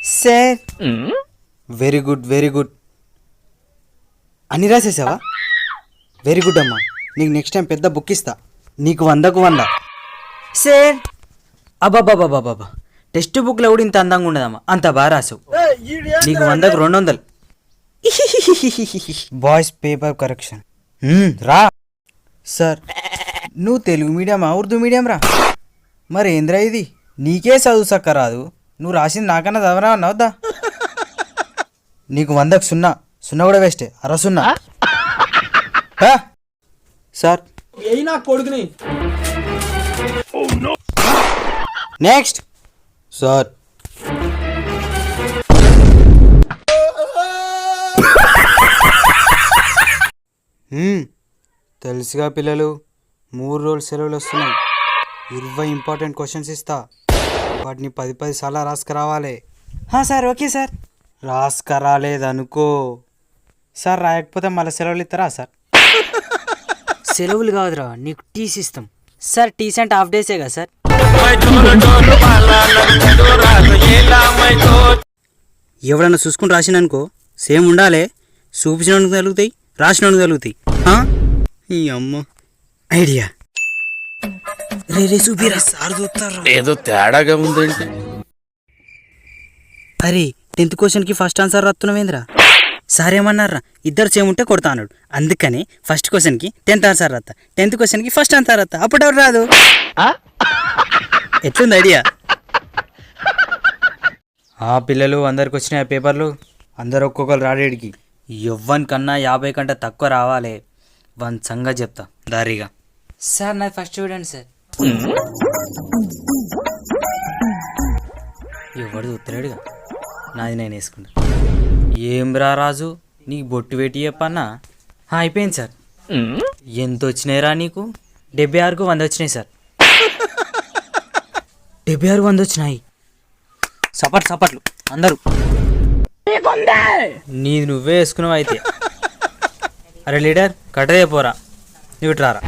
Sir very good very good అన్ని రాసేసావా? Very good అమ్మా, నీకు నెక్స్ట్ టైం పెద్ద బుక్ ఇస్తా, నీకు 100కు 100. సార్ అబ్బాబాబాబాబా, టెక్స్ట్ బుక్లో కూడా ఇంత అందంగా ఉండదమ్మా, అంత బాగా రాసావు. నీకు 100కు 200. బాయ్స్ పేపర్ కరెక్షన్ రా. సార్ నువ్వు తెలుగు మీడియమా ఉర్దూ మీడియం రా? మరి ఏంద్రా ఇది, నీకే చదువు సక్క రాదు, నువ్వు రాసింది నాకన్నా చదవరా అన్నావుద్దా? నీకు 100కు 0, 0 కూడా వేస్టే, 60. Sir next. సార్ తెలుసుగా పిల్లలు, 3 రోజులు సెలవులు వస్తున్నాయి. 20 ఇంపార్టెంట్ క్వశ్చన్స్ ఇస్తా, వాటిని 10 సార్లు రాసుకురావాలి. Sir okay sir. రాసుకురాలేదనుకో సార్, రాయకపోతే మళ్ళీ సెలవులు ఇస్తారా సార్? సెలవులు కాదురా, నీకు టీసీ ఇస్తాం సార్. టీసీ అంటే హాఫ్ డేసే కదా సార్. ఎవడన్నా చూసుకుని రాసిననుకో సేమ్ ఉండాలి, చూపించినందుకు తగులుతాయి, రాసినందుకు తగులుతాయి. ఈ అమ్మ ఐడియా. రే చూపిరా సార్ చూస్తారు, ఏదో తేడాగా ఉందండి. అరే 10th క్వశ్చన్కి ఫస్ట్ ఆన్సర్ రాస్తున్నావేంద్రా? సార్ ఏమన్నారా, ఇద్దరు సేమ్ ఉంటే కొడతా అన్నాడు, అందుకని ఫస్ట్ క్వశ్చన్కి 10th ఆన్సర్ రాస్తా, 10th క్వశ్చన్కి ఫస్ట్ ఆన్సర్ రాస్తా, అప్పుడు ఎవరు రాదు. ఎట్లుంది ఐడియా? పిల్లలు అందరికి వచ్చినాయి పేపర్లు, అందరు ఒక్కొక్కరు రాడేడికి. ఎవ్వనికన్నా 50 కంటే తక్కువ రావాలి, వన్ సంగతి చెప్తా దారిగా. సార్ నాది ఫస్ట్ చూడండి సార్. ఎవడు చూస్తున్నాడుగా, నాది నేను వేసుకుంటా. ఏం రా రాజు, నీకు బొట్టు పెట్టి చెప్పన్నా? అయిపోయింది సార్. ఎంత వచ్చినాయిరా నీకు? 76కు 100 వచ్చినాయి సార్. 76కు 100 వచ్చినాయి. సపట్లు అందరూ. నీది నువ్వే వేసుకున్నావు అయితే. అరే లీడర్ కట్టదే పోరా, నువ్వు రారా.